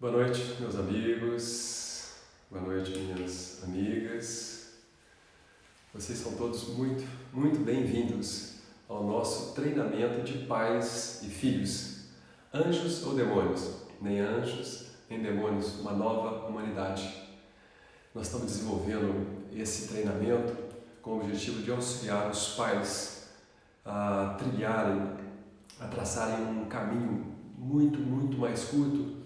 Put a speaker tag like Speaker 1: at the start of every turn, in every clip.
Speaker 1: Boa noite, meus amigos. Boa noite, minhas amigas. Vocês são todos muito bem-vindos ao nosso treinamento de pais e filhos. Anjos ou demônios? Nem anjos, nem demônios, uma nova humanidade. Nós estamos desenvolvendo esse treinamento com o objetivo de auxiliar os pais a trilharem, a traçarem um caminho muito mais curto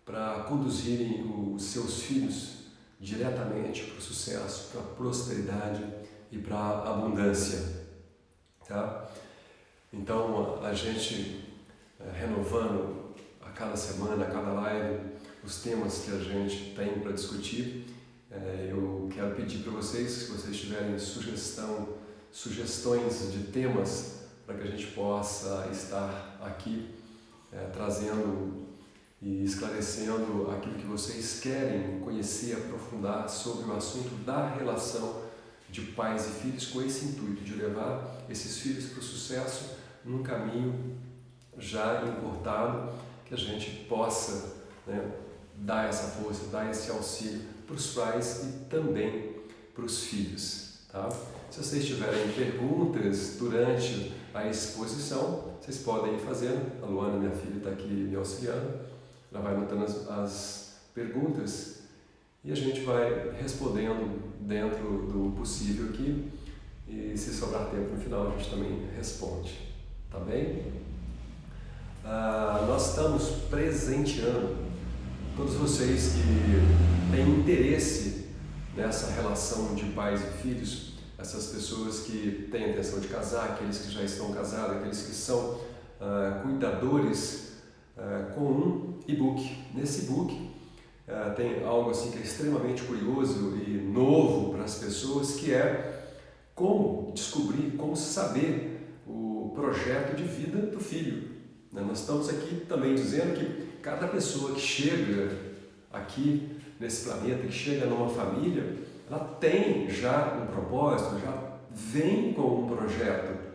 Speaker 1: para conduzirem os seus filhos diretamente para o sucesso, para a prosperidade e para a abundância, tá? Então, a gente renovando a cada semana, a cada live, os temas que a gente tem para discutir, eu quero pedir para vocês, se vocês tiverem sugestões de temas para que a gente possa estar aqui trazendo e esclarecendo aquilo que vocês querem conhecer, aprofundar sobre o assunto da relação de pais e filhos, com esse intuito de levar esses filhos para o sucesso num caminho já encurtado, que a gente possa, dar essa força, dar esse auxílio para os pais e também para os filhos, tá? Se vocês tiverem perguntas durante a exposição, vocês podem ir fazendo. A Luana, minha filha, está aqui me auxiliando. Ela vai anotando as perguntas e a gente vai respondendo dentro do possível aqui, e se sobrar tempo no final a gente também responde, tá bem? Nós estamos presenteando todos vocês que têm interesse nessa relação de pais e filhos, essas pessoas que têm a intenção de casar, aqueles que já estão casados, aqueles que são cuidadores, com um e-book. Nesse e-book tem algo assim que é extremamente curioso e novo para as pessoas, que é como descobrir, como saber o projeto de vida do filho. Nós estamos aqui também dizendo que cada pessoa que chega aqui nesse planeta, que chega numa família, ela tem já um propósito, já vem com um projeto.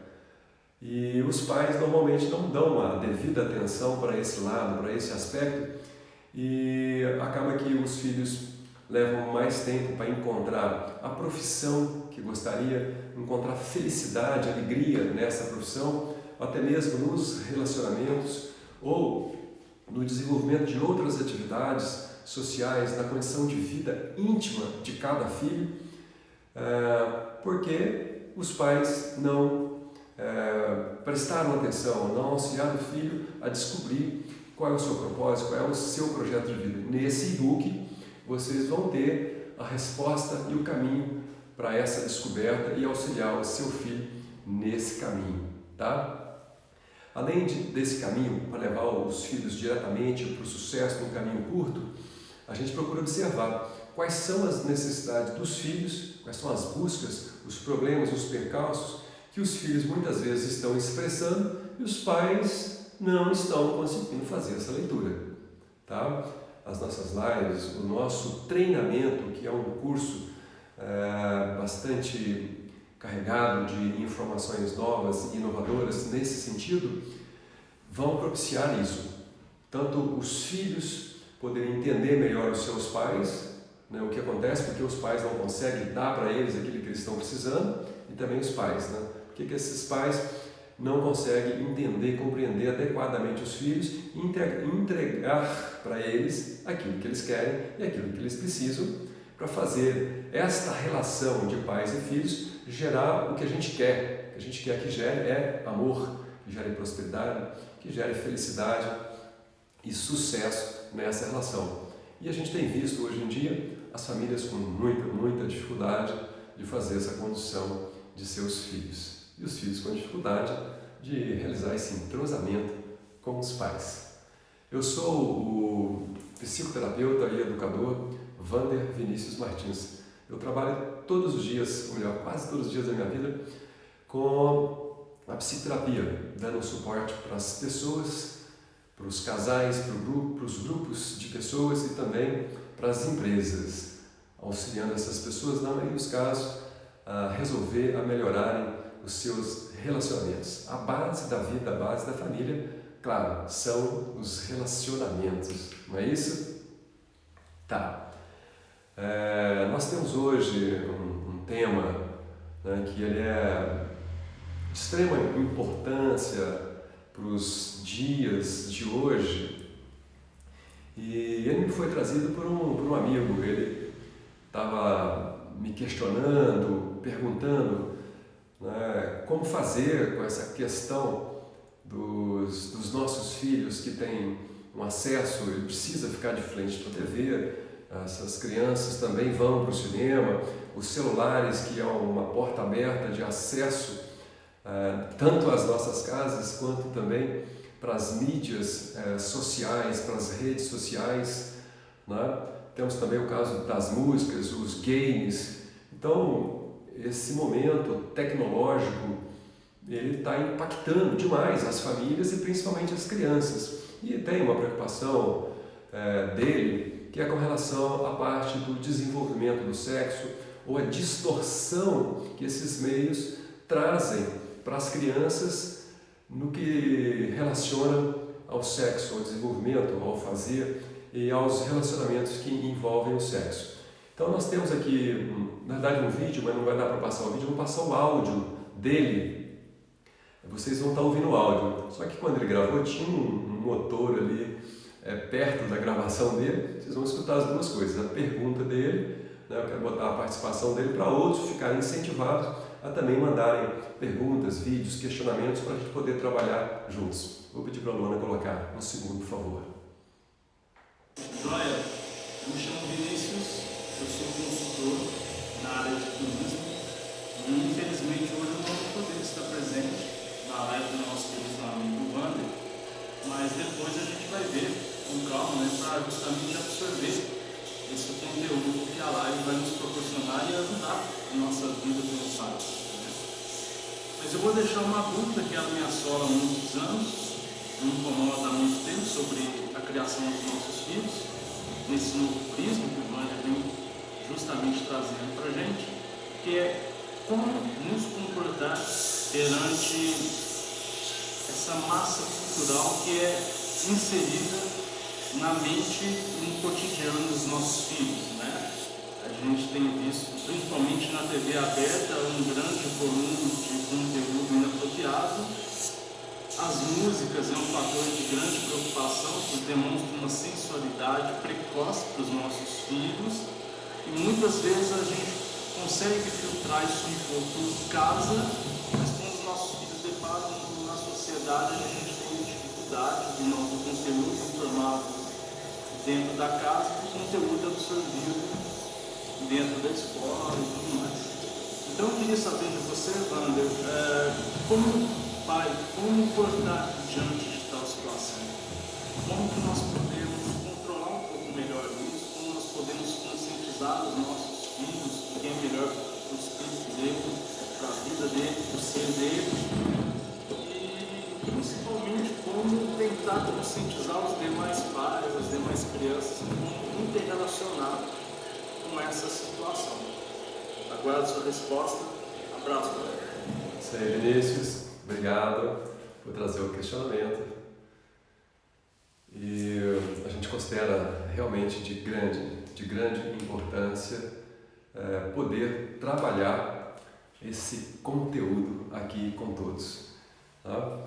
Speaker 1: E os pais normalmente não dão a devida atenção para esse lado, para esse aspecto, e acaba que os filhos levam mais tempo para encontrar a profissão que gostaria, encontrar felicidade, alegria nessa profissão, até mesmo nos relacionamentos ou no desenvolvimento de outras atividades sociais, na condição de vida íntima de cada filho, porque os pais não prestaram atenção, não auxiliaram o filho a descobrir qual é o seu propósito, qual é o seu projeto de vida. Nesse e-book vocês vão ter a resposta e o caminho para essa descoberta e auxiliar o seu filho nesse caminho, tá? Além desse caminho para levar os filhos diretamente para o sucesso num caminho curto, a gente procura observar quais são as necessidades dos filhos, quais são as buscas, os problemas, os percalços que os filhos muitas vezes estão expressando e os pais não estão conseguindo fazer essa leitura, tá? As nossas lives, o nosso treinamento, que é um curso bastante carregado de informações novas e inovadoras nesse sentido, vão propiciar isso. Tanto os filhos poderem entender melhor os seus pais, o que acontece porque os pais não conseguem dar para eles aquilo que eles estão precisando, e também os pais, Por que esses pais não conseguem entender, compreender adequadamente os filhos e entregar para eles aquilo que eles querem e aquilo que eles precisam para fazer esta relação de pais e filhos gerar o que a gente quer. O que a gente quer que gere amor, que gere prosperidade, que gere felicidade e sucesso nessa relação. E a gente tem visto hoje em dia as famílias com muita dificuldade de fazer essa condução de seus filhos. E os filhos com dificuldade de realizar esse entrosamento com os pais. Eu sou o psicoterapeuta e educador Wander Vinícius Martins. Eu trabalho todos os dias, ou melhor, quase todos os dias da minha vida, com a psicoterapia, dando suporte para as pessoas, para os casais, para os grupos de pessoas e também para as empresas, auxiliando essas pessoas, na maioria dos casos, a resolver, a melhorarem os seus relacionamentos. A base da vida, a base da família claro, são os relacionamentos, não é isso? Tá. Nós temos hoje um tema, né, que ele é de extrema importância para os dias de hoje, e ele me foi trazido por um amigo. Ele estava me questionando, perguntando, né, como fazer com essa questão dos nossos filhos que têm um acesso, ele precisa ficar de frente para a TV, essas crianças também vão para o cinema, os celulares, que é uma porta aberta de acesso tanto às nossas casas quanto também para as mídias sociais, para as redes sociais, né? Temos também o caso das músicas, os games. Então, esse momento tecnológico, ele está impactando demais as famílias e principalmente as crianças. E tem uma preocupação dele, que é com relação à parte do desenvolvimento do sexo, ou a distorção que esses meios trazem para as crianças no que relaciona ao sexo, ao desenvolvimento, ao fazer e aos relacionamentos que envolvem o sexo. Então nós temos aqui, na verdade, um vídeo, mas não vai dar para passar o vídeo, vou passar o áudio dele. Vocês vão estar ouvindo o áudio, só que quando ele gravou tinha um motor ali perto da gravação dele. Vocês vão escutar as duas coisas, a pergunta dele, né, eu quero botar a participação dele para outros ficarem incentivados a também mandarem perguntas, vídeos, questionamentos para a gente poder trabalhar juntos. Vou pedir para a Luana colocar um segundo, por favor.
Speaker 2: Joia, eu me chamo Vinícius, eu sou consultor na área de turismo e infelizmente hoje eu não vou poder estar presente na live do nosso querido amigo Wander, mas depois a gente vai ver com calma, né, para justamente absorver esse conteúdo que a live vai nos proporcionar e ajudar a nossa vida como pais. Mas eu vou deixar uma dúvida que ela me assola há muitos anos, me incomoda há muito tempo, sobre a criação dos nossos filhos, nesse novo prisma que o Wander vem justamente trazendo para a gente, que é como nos comportar perante essa massa cultural que é inserida na mente e no cotidiano dos nossos filhos, né? A gente tem visto, principalmente na TV aberta, um grande volume de conteúdo inapropriado. As músicas é um fator de grande preocupação, que demonstra uma sensualidade precoce para os nossos filhos, e muitas vezes a gente consegue filtrar isso em casa, mas quando os nossos filhos deparam na sociedade, a gente tem dificuldade de novo conteúdo formado dentro da casa e conteúdo absorvido dentro da escola e tudo mais. Então eu queria saber de você, Wander, como pai, como portar diante de tal situação? Como que nós podemos controlar um pouco melhor isso? Como nós podemos conscientizar os nossos filhos do que é melhor para o espírito dele, para a vida dele, para o ser dele? Principalmente como tentar conscientizar os demais pais, as demais crianças, como interrelacionar com essa situação. Aguardo sua resposta. Abraço, galera.
Speaker 1: Isso aí, Vinícius. Obrigado por trazer o questionamento. E a gente considera realmente de grande importância poder trabalhar esse conteúdo aqui com todos. Tá?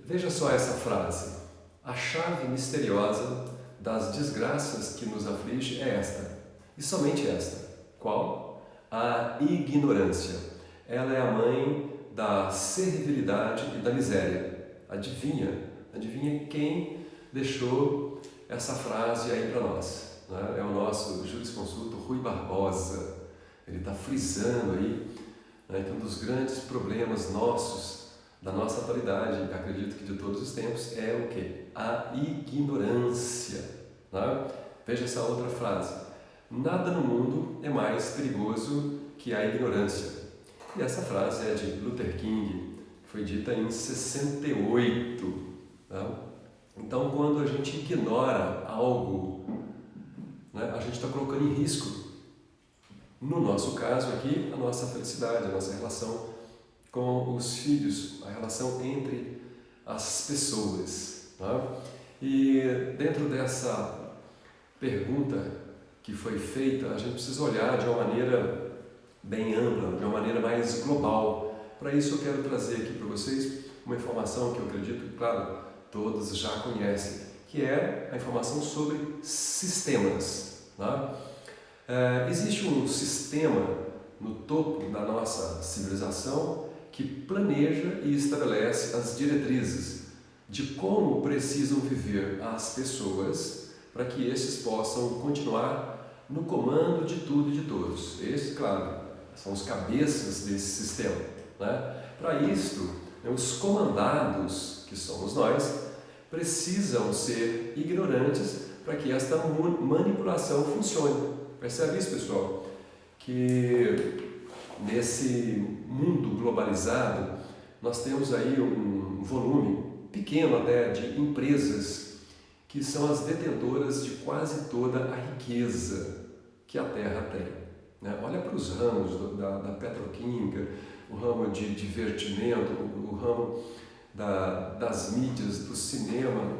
Speaker 1: Veja só essa frase: a chave misteriosa das desgraças que nos aflige é esta, e somente esta. Qual? A ignorância. Ela é a mãe da servilidade e da miséria. Adivinha quem deixou essa frase aí para nós, né? É o nosso jurisconsulto Rui Barbosa. Ele está frisando aí, né, que um dos grandes problemas nossos, da nossa atualidade, acredito que de todos os tempos, é o quê? A ignorância. Né? Veja essa outra frase: nada no mundo é mais perigoso que a ignorância. E essa frase é de Luther King, foi dita em 68. Né? Então, quando a gente ignora algo, né, a gente está colocando em risco, no nosso caso aqui, a nossa felicidade, a nossa relação com os filhos, a relação entre as pessoas. Tá? E dentro dessa pergunta que foi feita, a gente precisa olhar de uma maneira bem ampla, de uma maneira mais global. Para isso eu quero trazer aqui para vocês uma informação que eu acredito, claro, todos já conhecem, que é a informação sobre sistemas. Tá? Existe um sistema no topo da nossa civilização que planeja e estabelece as diretrizes de como precisam viver as pessoas para que esses possam continuar no comando de tudo e de todos. Esses, claro, são os cabeças desse sistema. Né? Para isto, os comandados, que somos nós, precisam ser ignorantes para que esta manipulação funcione. Percebe isso, pessoal? Que nesse mundo globalizado, nós temos aí um volume pequeno até de empresas que são as detentoras de quase toda a riqueza que a Terra tem. Né? Olha para os ramos da petroquímica, o ramo de divertimento, o ramo das mídias, do cinema,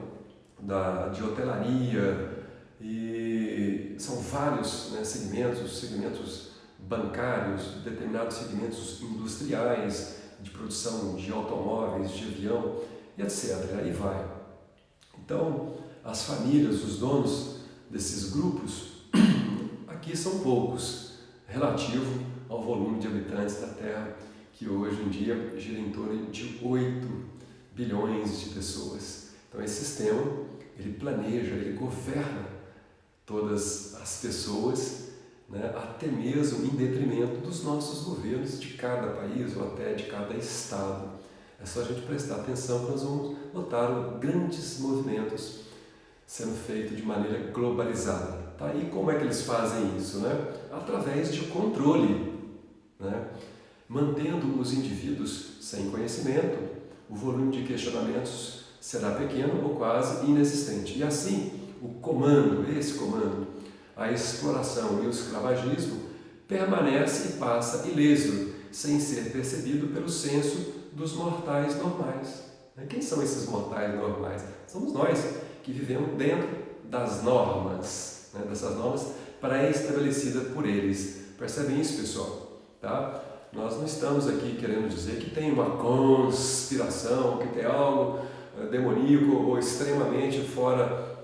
Speaker 1: de hotelaria, e são vários, né, segmentos bancários, determinados segmentos industriais, de produção de automóveis, de avião, e etc. Aí vai. Então, as famílias, os donos desses grupos, aqui são poucos, relativo ao volume de habitantes da Terra, que hoje em dia gira em torno de 8 bilhões de pessoas. Então, esse sistema, ele planeja, ele governa todas as pessoas, né, até mesmo em detrimento dos nossos governos de cada país ou até de cada estado. É só a gente prestar atenção que nós vamos notar grandes movimentos sendo feitos de maneira globalizada. Tá? E como é que eles fazem isso? Né? Através de controle, né? Mantendo os indivíduos sem conhecimento, o volume de questionamentos será pequeno ou quase inexistente. E assim, esse comando, a exploração e o escravagismo permanece e passa ileso, sem ser percebido pelo senso dos mortais normais. Quem são esses mortais normais? Somos nós que vivemos dentro das normas, né? Dessas normas pré-estabelecidas por eles. Percebem isso, pessoal? Tá? Nós não estamos aqui querendo dizer que tem uma conspiração, que tem algo demoníaco ou extremamente fora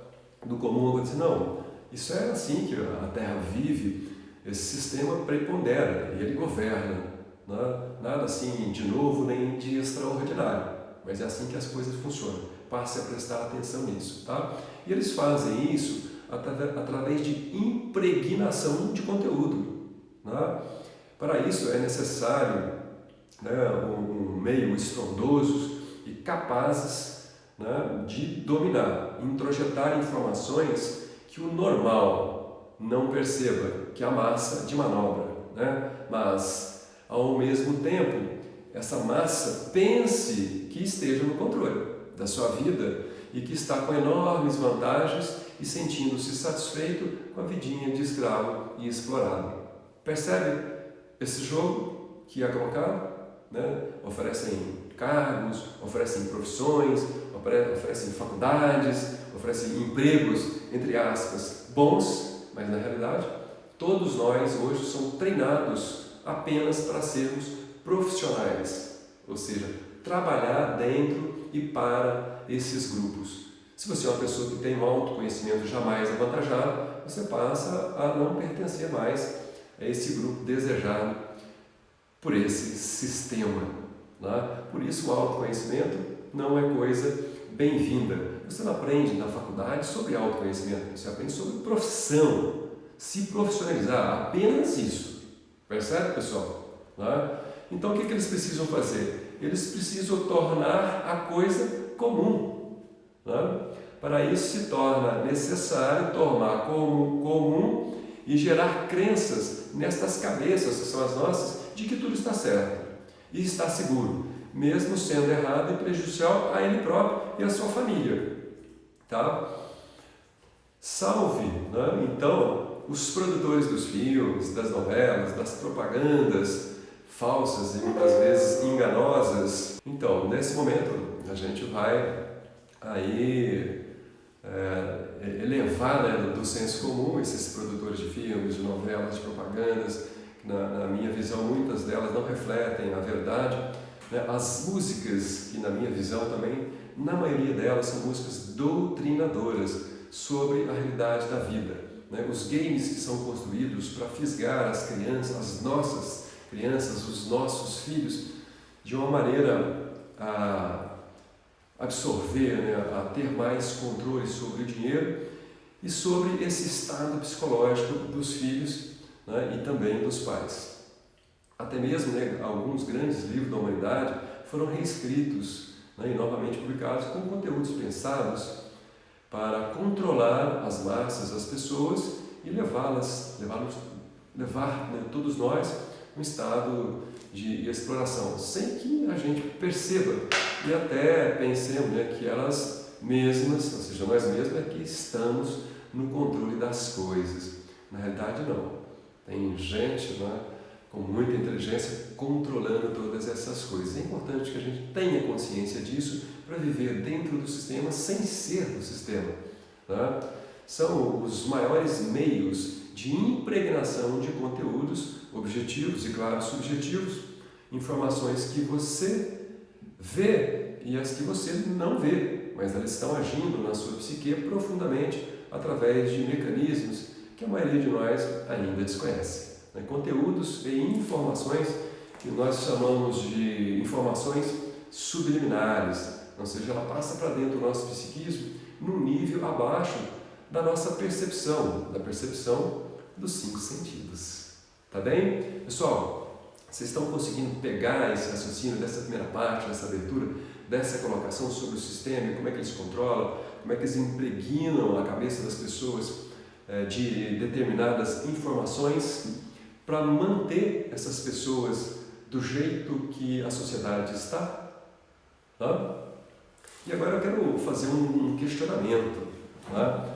Speaker 1: do comum. Não, isso é assim que a Terra vive, esse sistema prepondera e ele governa. Nada assim de novo nem de extraordinário, mas é assim que as coisas funcionam. Passe a prestar atenção nisso. Tá? E eles fazem isso através de impregnação de conteúdo. Né? Para isso é necessário, né, um meio estrondoso e capazes, né, de dominar, introjetar informações que o normal não perceba, que a massa de manobra, né? Mas, ao mesmo tempo, essa massa pense que esteja no controle da sua vida e que está com enormes vantagens e sentindo-se satisfeito com a vidinha de escravo e explorado. Percebe esse jogo que é colocado? Né? Oferecem cargos, oferecem profissões, oferecem faculdades, oferecem empregos, entre aspas, bons, mas na realidade todos nós hoje somos treinados apenas para sermos profissionais, ou seja, trabalhar dentro e para esses grupos. Se você é uma pessoa que tem um autoconhecimento jamais avantajado, você passa a não pertencer mais a esse grupo desejado por esse sistema. Né? Por isso o autoconhecimento não é coisa bem-vinda. Você não aprende na faculdade sobre autoconhecimento, você aprende sobre profissão, se profissionalizar, apenas isso. Percebe, pessoal? Né? Então o que eles precisam fazer? Eles precisam tornar a coisa comum. Né? Para isso se torna necessário tornar comum e gerar crenças nestas cabeças, que são as nossas, de que tudo está certo e está seguro, mesmo sendo errado e prejudicial a ele próprio e a sua família. Tá? Salve, né? Então, os produtores dos filmes, das novelas, das propagandas falsas e muitas vezes enganosas. Então, nesse momento, a gente vai aí elevar, né, do senso comum esses produtores de filmes, de novelas, de propagandas, que na minha visão muitas delas não refletem a verdade, né? As músicas, que na minha visão também, na maioria delas são músicas doutrinadoras sobre a realidade da vida, né? Os games que são construídos para fisgar as crianças, as nossas crianças, os nossos filhos, de uma maneira a absorver, né, a ter mais controle sobre o dinheiro e sobre esse estado psicológico dos filhos, né, e também dos pais. Até mesmo, né, alguns grandes livros da humanidade foram reescritos, né, e novamente publicados com conteúdos pensados para controlar as massas, as pessoas e levar, né, todos nós um estado de exploração, sem que a gente perceba e até pensemos, né, que elas mesmas, ou seja, nós mesmos é que estamos no controle das coisas. Na realidade não, tem gente, né, com muita inteligência controlando todas essas coisas. É importante que a gente tenha consciência disso para viver dentro do sistema sem ser do sistema, né? São os maiores meios de impregnação de conteúdos objetivos e, claro, subjetivos, informações que você vê e as que você não vê, mas elas estão agindo na sua psique profundamente através de mecanismos que a maioria de nós ainda desconhece, né? Conteúdos e informações que nós chamamos de informações subliminares, ou seja, ela passa para dentro do nosso psiquismo num nível abaixo da nossa percepção, da percepção dos 5 sentidos. Tá bem? Pessoal, vocês estão conseguindo pegar esse raciocínio dessa primeira parte, dessa abertura, dessa colocação sobre o sistema, como é que eles controlam, como é que eles impregnam a cabeça das pessoas de determinadas informações para manter essas pessoas do jeito que a sociedade está? Tá? E agora eu quero fazer um questionamento. Tá?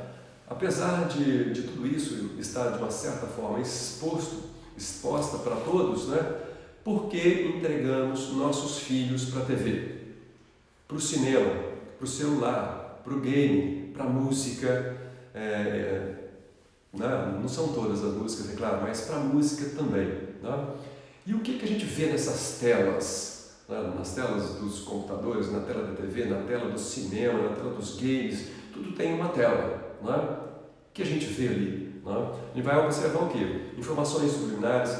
Speaker 1: Apesar de tudo isso estar de uma certa forma exposta para todos, né? Por que entregamos nossos filhos para a TV? Para o cinema, para o celular, para o game, para a música, não são todas as músicas, é claro, mas para a música também. Né? E o que a gente vê nessas telas? Né? Nas telas dos computadores, na tela da TV, na tela do cinema, na tela dos games, tudo tem uma tela. Né? O que a gente vê ali? Né? A gente vai observar o quê? Informações subliminares,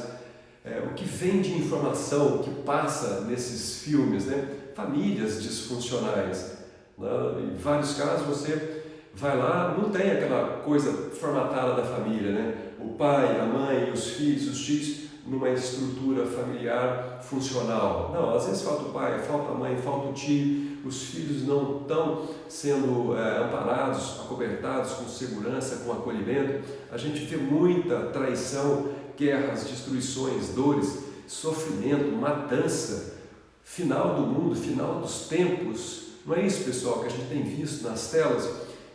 Speaker 1: o que vem de informação que passa nesses filmes, né? Famílias disfuncionais. Né? Em vários casos você vai lá, não tem aquela coisa formatada da família, né? O pai, a mãe, os filhos, os tios, numa estrutura familiar funcional. Não, às vezes falta o pai, falta a mãe, falta o tio, os filhos não estão sendo amparados, acobertados com segurança, com acolhimento. A gente vê muita traição, guerras, destruições, dores, sofrimento, matança, final do mundo, final dos tempos. Não é isso, pessoal, que a gente tem visto nas telas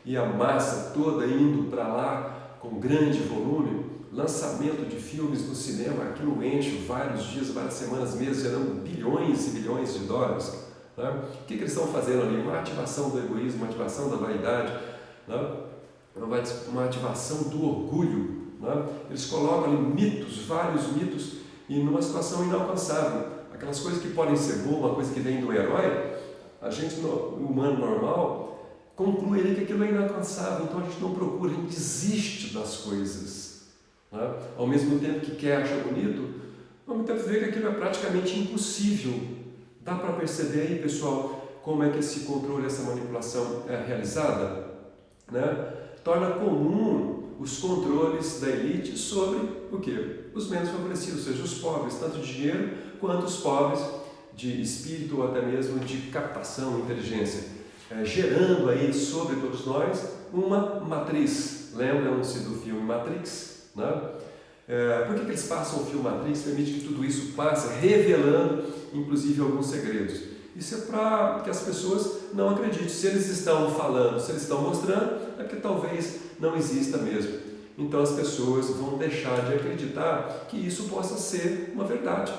Speaker 1: e a massa toda indo para lá com grande volume? Lançamento de filmes no cinema, aquilo enche vários dias, várias semanas, meses, gerando bilhões e bilhões de dólares. Né? O que eles estão fazendo ali? Uma ativação do egoísmo, uma ativação da vaidade, né? Uma ativação do orgulho. Né? Eles colocam ali mitos, vários mitos, e numa situação inalcançável. Aquelas coisas que podem ser boas, uma coisa que vem do herói, a gente, o humano normal, conclui ali que aquilo é inalcançável, então a gente não procura, a gente desiste das coisas. Né? Ao mesmo tempo que quer, acha bonito, ao mesmo tempo vê que aquilo é praticamente impossível. Dá para perceber aí, pessoal, como é que esse controle, essa manipulação é realizada? Né? Torna comum os controles da elite sobre o quê? Os menos favorecidos, ou seja, os pobres, tanto de dinheiro quanto os pobres de espírito ou até mesmo de captação, inteligência, gerando aí sobre todos nós uma matriz. Lembram-se do filme Matrix? Né? Por que eles passam o filme Matrix? Permite que tudo isso passe, revelando inclusive alguns segredos. Isso é para que as pessoas não acreditem. Se eles estão falando, se eles estão mostrando, é porque talvez não exista mesmo. Então as pessoas vão deixar de acreditar que isso possa ser uma verdade.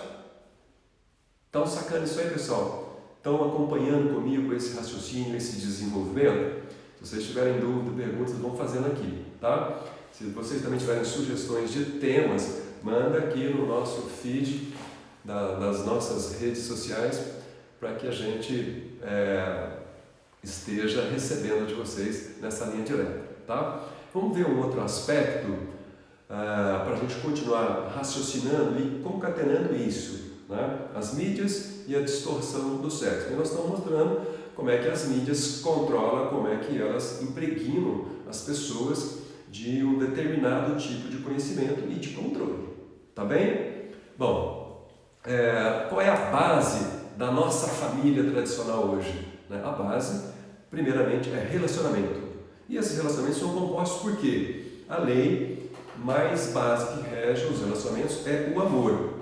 Speaker 1: Então sacando isso aí, pessoal. estão acompanhando comigo esse raciocínio, esse desenvolvimento? Se vocês tiverem dúvida, perguntas, vão fazendo aqui, tá? Se vocês também tiverem sugestões de temas, manda aqui no nosso feed das nossas redes sociais para que a gente esteja recebendo de vocês nessa linha direta, tá? Vamos ver um outro aspecto para a gente continuar raciocinando e concatenando isso, né? As mídias e a distorção do sexo. E nós estamos mostrando como é que as mídias controlam, como é que elas impregnam as pessoas de um determinado tipo de conhecimento e de controle, tá bem? Bom, qual é a base da nossa família tradicional hoje, né? A base, primeiramente, é relacionamento. E esses relacionamentos são compostos por quê? A lei mais básica que rege os relacionamentos é o amor,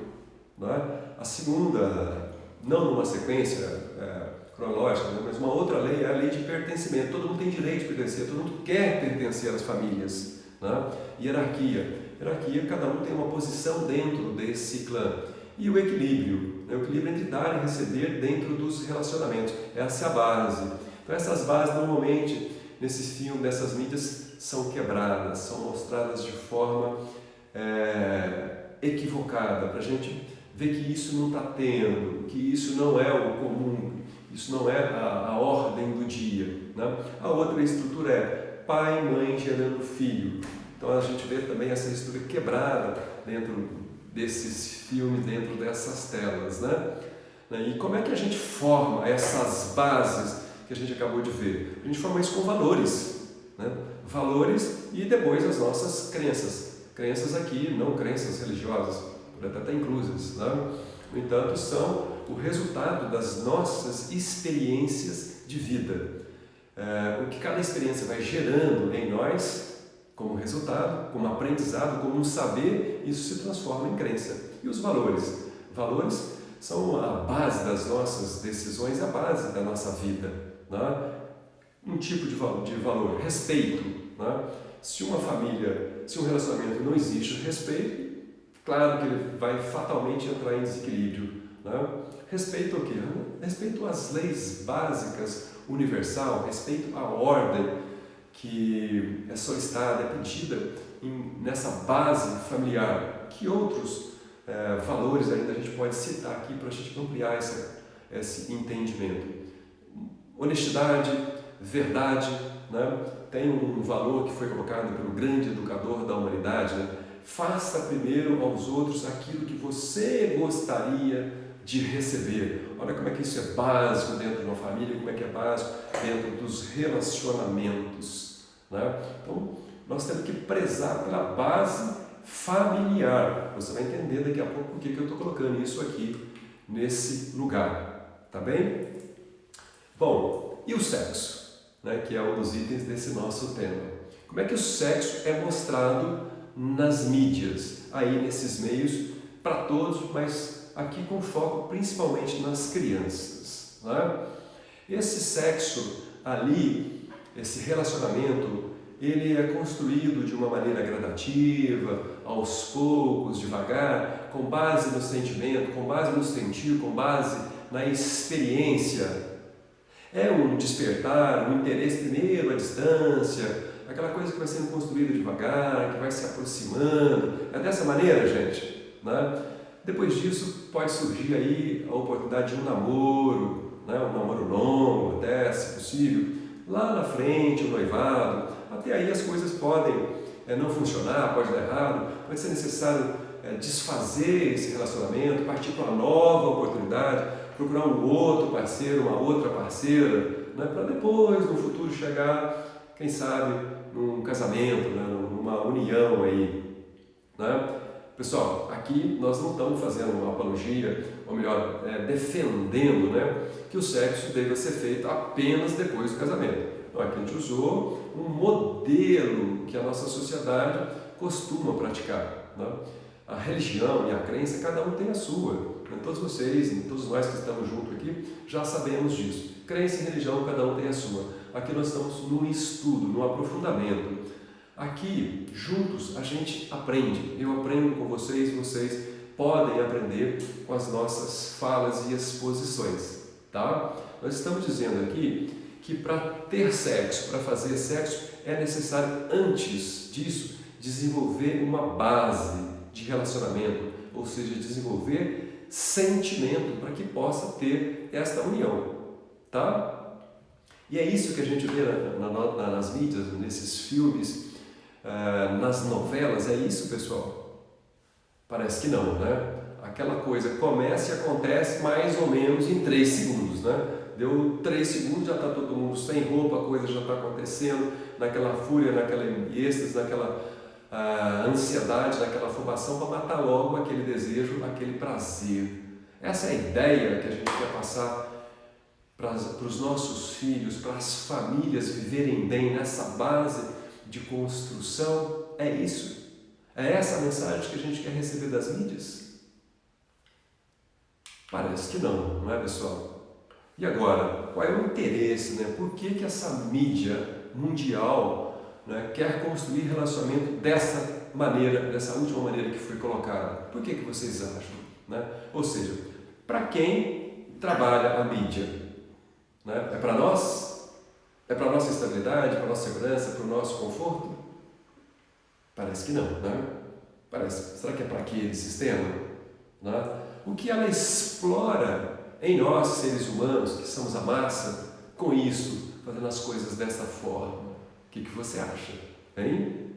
Speaker 1: né? A segunda, não numa sequência cronológica, né? Mas uma outra lei é a lei de pertencimento. Todo mundo tem direito de pertencer, todo mundo quer pertencer às famílias, né? Hierarquia, cada um tem uma posição dentro desse clã. E o equilíbrio, né? O equilíbrio entre dar e receber dentro dos relacionamentos, essa é a base. Então essas bases normalmente nesses filmes, nessas mídias, são quebradas, são mostradas de forma equivocada, para a gente ver que isso não está tendo, que isso não é o comum, isso não é a ordem do dia, né? A outra estrutura é pai e mãe gerando filho. Então a gente vê também essa estrutura quebrada dentro desses filmes, dentro dessas telas, né? E como é que a gente forma essas bases que a gente acabou de ver? A gente forma isso com valores, né? Valores e depois as nossas crenças. Crenças aqui, não crenças religiosas, por até estar inclusas, né? No entanto, são o resultado das nossas experiências de vida. O que cada experiência vai gerando em nós, como resultado, como aprendizado, como um saber, isso se transforma em crença. E os valores? Valores são a base das nossas decisões, a base da nossa vida, né? Um tipo de valor, respeito, né? Se uma família, se um relacionamento não existe respeito, claro que ele vai fatalmente entrar em desequilíbrio, né? Respeito ao quê? Respeito às leis básicas, universal, respeito à ordem que é solicitada, é pedida nessa base familiar. Que outros valores ainda a gente pode citar aqui para a gente ampliar esse entendimento? Honestidade, verdade, né? Tem um valor que foi colocado pelo grande educador da humanidade, né? Faça primeiro aos outros aquilo que você gostaria de receber. Olha como é que isso é básico dentro de uma família, como é que é básico dentro dos relacionamentos, né? Então, nós temos que prezar pela base familiar. Você vai entender daqui a pouco por que eu estou colocando isso aqui nesse lugar, tá bem? Bom, e o sexo, né, que é um dos itens desse nosso tema. Como é que o sexo é mostrado nas mídias, aí nesses meios, para todos, mas aqui com foco principalmente nas crianças, né? Esse sexo ali, esse relacionamento, ele é construído de uma maneira gradativa, aos poucos, devagar, com base no sentimento, com base no sentir, com base na experiência. É um despertar, um interesse primeiro à distância, aquela coisa que vai sendo construída devagar, que vai se aproximando. É dessa maneira, gente, né? Depois disso pode surgir aí a oportunidade de um namoro, né? Um namoro longo até, se possível. Lá na frente, o noivado. Até aí as coisas podem não funcionar, pode dar errado, pode ser necessário desfazer esse relacionamento, partir para uma nova oportunidade, procurar um outro parceiro, uma outra parceira, né? Para depois, no futuro, chegar, quem sabe, num casamento, né? Numa união aí, né? Pessoal, aqui nós não estamos fazendo uma apologia, ou melhor, defendendo, né, que o sexo deva ser feito apenas depois do casamento. Então, aqui a gente usou um modelo que a nossa sociedade costuma praticar, né? A religião e a crença, cada um tem a sua. Todos vocês, todos nós que estamos juntos aqui, já sabemos disso. Crença e religião, cada um tem a sua. Aqui nós estamos no estudo, no aprofundamento. Aqui, juntos, a gente aprende. Eu aprendo com vocês, vocês podem aprender com as nossas falas e exposições. tá? Nós estamos dizendo aqui que para ter sexo, para fazer sexo, é necessário, antes disso, desenvolver uma base de relacionamento, ou seja, desenvolver sentimento para que possa ter esta união, tá? E é isso que a gente vê nas mídias, nesses filmes, nas novelas, é isso, pessoal? Parece que não, né? Aquela coisa começa e acontece mais ou menos em 3 segundos, né? Deu 3 segundos, já está todo mundo sem roupa, a coisa já está acontecendo, naquela fúria, naquela êxtase, naquela ansiedade, naquela afobação para matar logo aquele desejo, aquele prazer. Essa é a ideia que a gente quer passar para os nossos filhos, para as famílias viverem bem nessa base de construção. É isso. É essa a mensagem que a gente quer receber das mídias? Parece que não, não é, pessoal? E agora, qual é o interesse, né? Por que essa mídia mundial, né, quer construir relacionamento dessa maneira, dessa última maneira que foi colocada? Por que vocês acham? Né? Ou seja, para quem trabalha a mídia? Né? É para nós? É para a nossa estabilidade, para a nossa segurança, para o nosso conforto? Parece que não, né? Será que é para aquele sistema? Né? O que ela explora em nós, seres humanos, que somos a massa, com isso, fazendo as coisas dessa forma? O que você acha? Hein?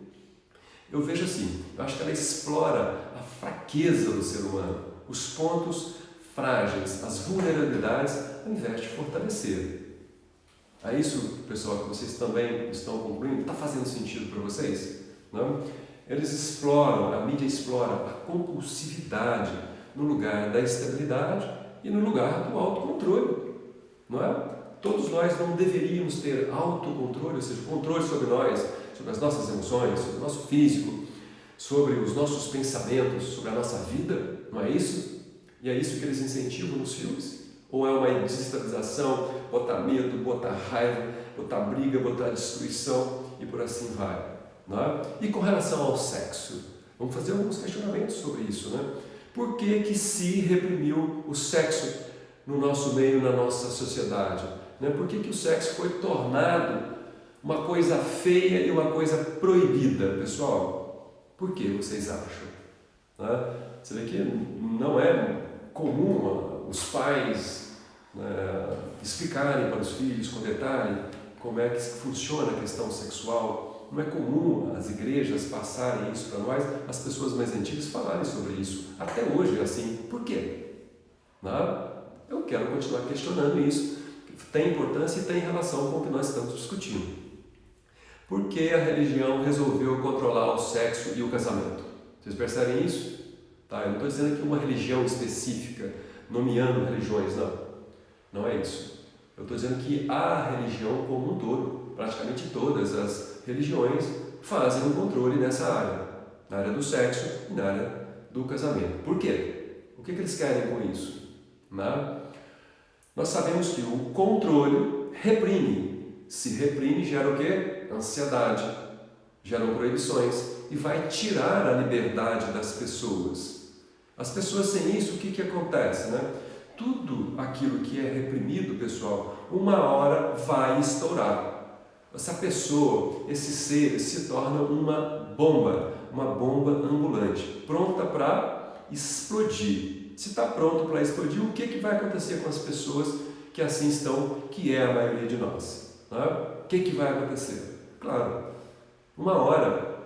Speaker 1: Eu vejo assim, eu acho que ela explora a fraqueza do ser humano, os pontos frágeis, as vulnerabilidades, ao invés de fortalecer. É isso, pessoal, que vocês também estão concluindo? Está fazendo sentido para vocês? Não? Eles exploram, a mídia explora a compulsividade no lugar da estabilidade e no lugar do autocontrole, não é? Todos nós não deveríamos ter autocontrole, ou seja, controle sobre nós, sobre as nossas emoções, sobre o nosso físico, sobre os nossos pensamentos, sobre a nossa vida, não é isso? E é isso que eles incentivam nos filmes? Ou é uma desestabilização, botar medo, botar raiva, botar briga, botar destruição e por assim vai, não é? E com relação ao sexo, vamos fazer alguns questionamentos sobre isso, né? Por que se reprimiu o sexo no nosso meio, na nossa sociedade? Né? Por que o sexo foi tornado uma coisa feia e uma coisa proibida, pessoal? Por que vocês acham? Né? Você vê que não é comum os pais explicarem para os filhos com detalhe como é que funciona a questão sexual. Não é comum as igrejas passarem isso para nós, as pessoas mais antigas falarem sobre isso. Até hoje é assim. Por quê? Não? Eu quero continuar questionando isso. Tem importância e tem relação com o que nós estamos discutindo. Por que a religião resolveu controlar o sexo e o casamento? Vocês percebem isso? Tá? Eu não estou dizendo aqui uma religião específica, nomeando religiões, não. Não é isso. Eu estou dizendo que a religião como um todo, praticamente todas as religiões, fazem um controle nessa área, na área do sexo e na área do casamento. Por quê? O que eles querem com isso? Não? Nós sabemos que o controle reprime. Se reprime, gera o quê? Ansiedade, geram proibições e vai tirar a liberdade das pessoas. As pessoas sem isso, o que acontece? Né? Tudo aquilo que é reprimido, pessoal, uma hora vai estourar. Essa pessoa, esse ser, se torna uma bomba ambulante, pronta para explodir. Se está pronto para explodir, o que vai acontecer com as pessoas que assim estão, que é a maioria de nós? Né? O que vai acontecer? Claro, uma hora,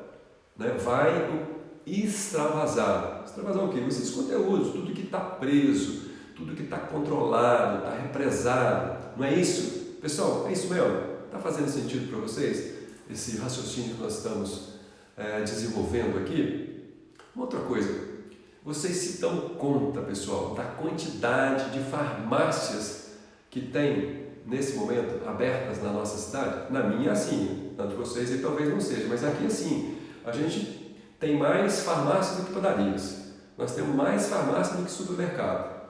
Speaker 1: né, vai extravasar. Extravasar o quê? Esses conteúdos, tudo que está preso, tudo que está controlado, está represado. Não é isso? Pessoal, é isso mesmo? Está fazendo sentido para vocês? Esse raciocínio que nós estamos desenvolvendo aqui? Uma outra coisa, vocês se dão conta, pessoal, da quantidade de farmácias que tem nesse momento abertas na nossa cidade? Na minha, assim, na de vocês aí talvez não seja, mas aqui assim, a gente tem mais farmácias do que padarias. Nós temos mais farmácias do que supermercado.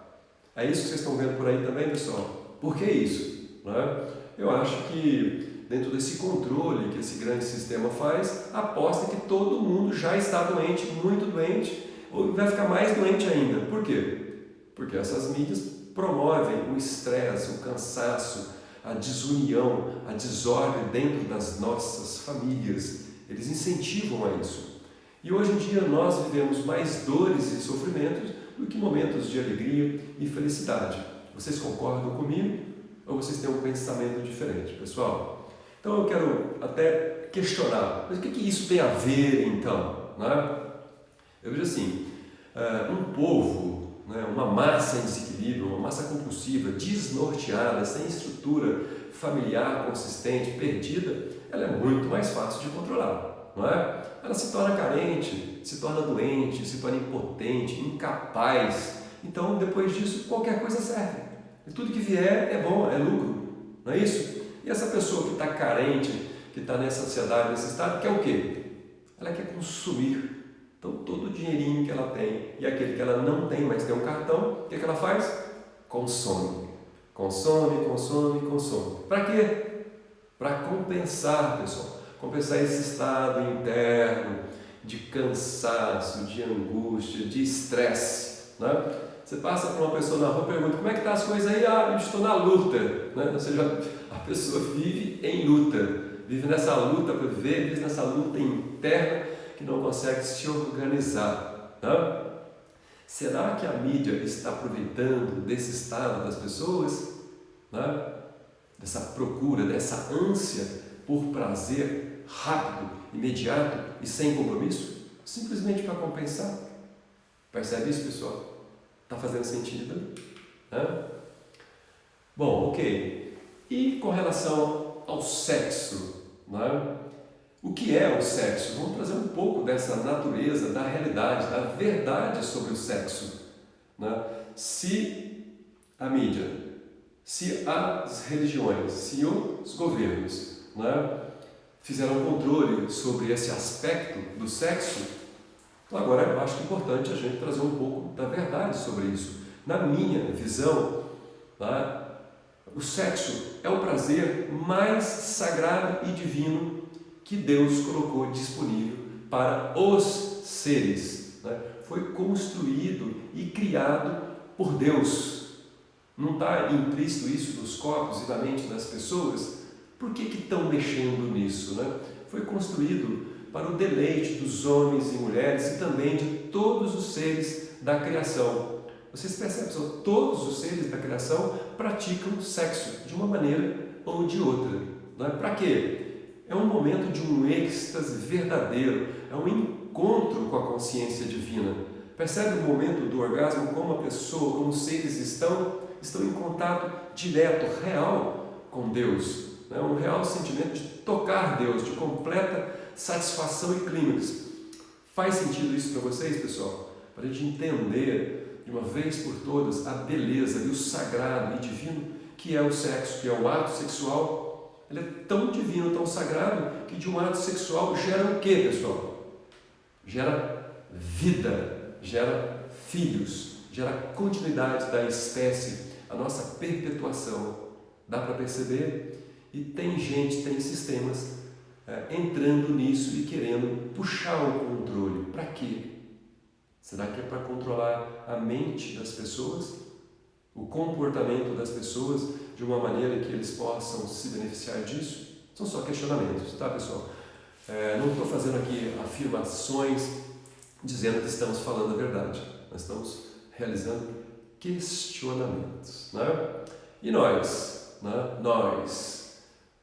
Speaker 1: É isso que vocês estão vendo por aí também, pessoal? Por que isso? Não é? Eu acho que dentro desse controle que esse grande sistema faz, aposta que todo mundo já está doente, muito doente, ou vai ficar mais doente ainda. Por quê? Porque essas mídias promovem o estresse, o cansaço, a desunião, a desordem dentro das nossas famílias. Eles incentivam a isso. E hoje em dia nós vivemos mais dores e sofrimentos do que momentos de alegria e felicidade. Vocês concordam comigo ou vocês têm um pensamento diferente, pessoal? Então eu quero até questionar, mas o que isso tem a ver então? Né? Eu vejo assim, um povo, né, uma massa em desequilíbrio, uma massa compulsiva, desnorteada, sem estrutura familiar consistente, perdida, ela é muito mais fácil de controlar, não é? Ela se torna carente, se torna doente, se torna impotente, incapaz. Então, depois disso, qualquer coisa serve. E tudo que vier é bom, é lucro, não é isso? E essa pessoa que está carente, que está nessa ansiedade, nesse estado, quer o quê? Ela quer consumir. Então, todo o dinheirinho que ela tem e aquele que ela não tem, mas tem um cartão, o que ela faz? Consome. Consome, consome, consome. Para quê? Para compensar, pessoal. Compensar esse estado interno de cansaço, de angústia, de estresse. Né? Você passa por uma pessoa na rua e pergunta, como é que tá as coisas aí? Ah, eu estou na luta. Né? Ou seja, a pessoa vive em luta. Vive nessa luta para viver, vive nessa luta interna que não consegue se organizar. Né? Será que a mídia está aproveitando desse estado das pessoas? Né? Dessa procura, dessa ânsia por prazer rápido, imediato e sem compromisso? Simplesmente para compensar? Percebe isso, pessoal? Está fazendo sentido? Né? Bom, ok. E com relação ao sexo? Né? O que é o sexo? Vamos trazer um pouco dessa natureza, da realidade, da verdade sobre o sexo. Né? Se a mídia, se as religiões, se os governos, né, fizeram um controle sobre esse aspecto do sexo, então agora eu acho importante a gente trazer um pouco da verdade sobre isso. Na minha visão, né, o sexo é o prazer mais sagrado e divino que Deus colocou disponível para os seres. Né? Foi construído e criado por Deus. Não está implícito isso nos corpos e na mente das pessoas? Por que estão mexendo nisso? Né? Foi construído para o deleite dos homens e mulheres e também de todos os seres da criação. Vocês percebem, pessoal? Todos os seres da criação praticam sexo de uma maneira ou de outra. Né? Para quê? É um momento de um êxtase verdadeiro, é um encontro com a consciência divina. Percebe o momento do orgasmo, como a pessoa, como os seres estão em contato direto, real com Deus. Né? Um real sentimento de tocar Deus, de completa satisfação e clímax. Faz sentido isso para vocês, pessoal? Para a gente entender, de uma vez por todas, a beleza e o sagrado e divino que é o sexo, que é o ato sexual. Ele é tão divino, tão sagrado, que de um ato sexual gera o quê, pessoal? Gera vida, gera filhos, gera continuidade da espécie, a nossa perpetuação. Dá para perceber? E tem gente, tem sistemas entrando nisso e querendo puxar o controle. Para quê? Será que é para controlar a mente das pessoas? O comportamento das pessoas de uma maneira que eles possam se beneficiar disso? São só questionamentos, tá, pessoal? Não estou fazendo aqui afirmações dizendo que estamos falando a verdade. Nós estamos realizando questionamentos, né? E nós, né?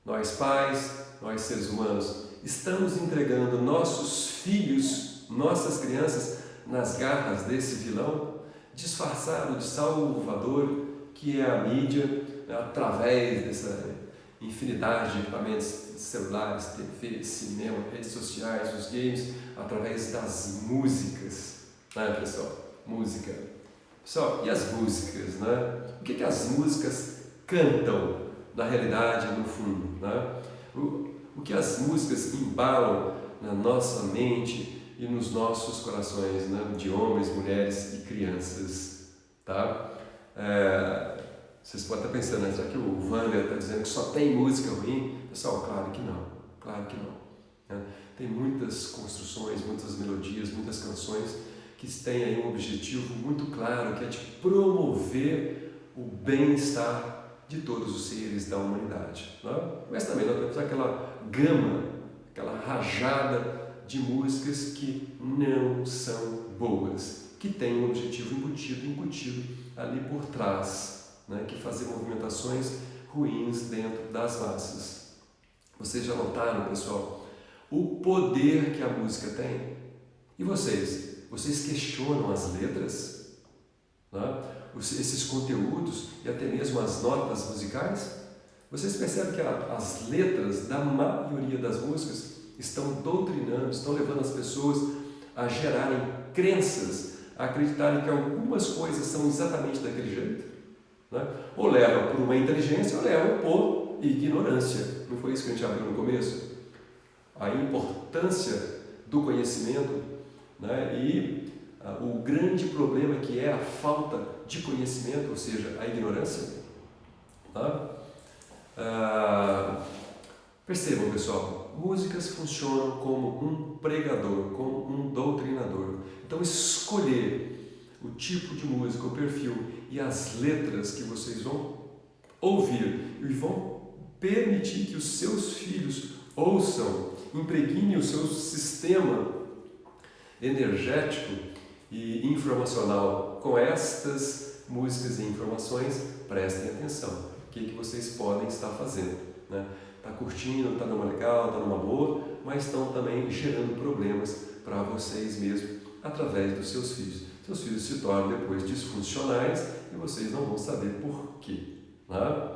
Speaker 1: Nós pais, nós seres humanos, estamos entregando nossos filhos, nossas crianças nas garras desse vilão disfarçado de salvador que é a mídia, né, através dessa infinidade de equipamentos celulares, TV, cinema, redes sociais, os games, através das músicas, né, pessoal? Música. Pessoal, e as músicas, né? O que as músicas cantam na realidade, no fundo, né? O que as músicas embalam na nossa mente e nos nossos corações, né? De homens, mulheres e crianças, tá? Vocês podem estar pensando, né? Será que o Wander está dizendo que só tem música ruim? Pessoal, claro que não, né? Tem muitas construções, muitas melodias, muitas canções que têm aí um objetivo muito claro, que é de promover o bem-estar de todos os seres da humanidade. Né? Mas também nós temos aquela gama, aquela rajada de músicas que não são boas, que têm um objetivo incutido ali por trás, né? Que fazer movimentações ruins dentro das massas. Vocês já notaram, pessoal, o poder que a música tem? E vocês? Vocês questionam as letras? Né? Esses conteúdos e até mesmo as notas musicais? Vocês percebem que as letras da maioria das músicas estão doutrinando, estão levando as pessoas a gerarem crenças, a acreditarem que algumas coisas são exatamente daquele jeito? Né? Ou levam por uma inteligência ou levam por ignorância. Não foi isso que a gente abriu no começo? A importância do conhecimento, né? E o grande problema que é a falta de conhecimento, ou seja, a ignorância. Tá? Percebam, pessoal, músicas funcionam como um pregador, como um doutrinador. Então, escolher o tipo de música, o perfil e as letras que vocês vão ouvir e vão permitir que os seus filhos ouçam, impregne o seu sistema energético e informacional com estas músicas e informações. Prestem atenção, o que vocês podem estar fazendo, né? Está curtindo, está numa legal, está numa boa, mas estão também gerando problemas para vocês mesmos através dos seus filhos. Seus filhos se tornam depois disfuncionais e vocês não vão saber por quê, né?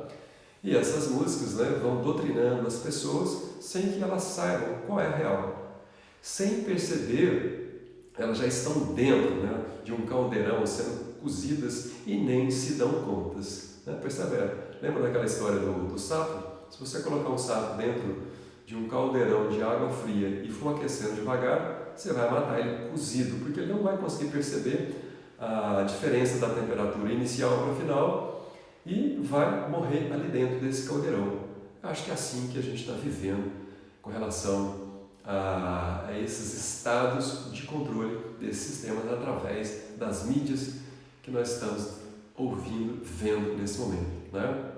Speaker 1: E essas músicas, né, vão doutrinando as pessoas sem que elas saibam qual é a real. Sem perceber, elas já estão dentro, né, de um caldeirão sendo cozidas e nem se dão contas. Né? Perceberam? Lembra daquela história do sapo? Se você colocar um sapo dentro de um caldeirão de água fria e for aquecendo devagar, você vai matar ele cozido, porque ele não vai conseguir perceber a diferença da temperatura inicial para o final e vai morrer ali dentro desse caldeirão. Eu acho que é assim que a gente está vivendo com relação a esses estados de controle desses sistemas através das mídias que nós estamos ouvindo, vendo nesse momento, né?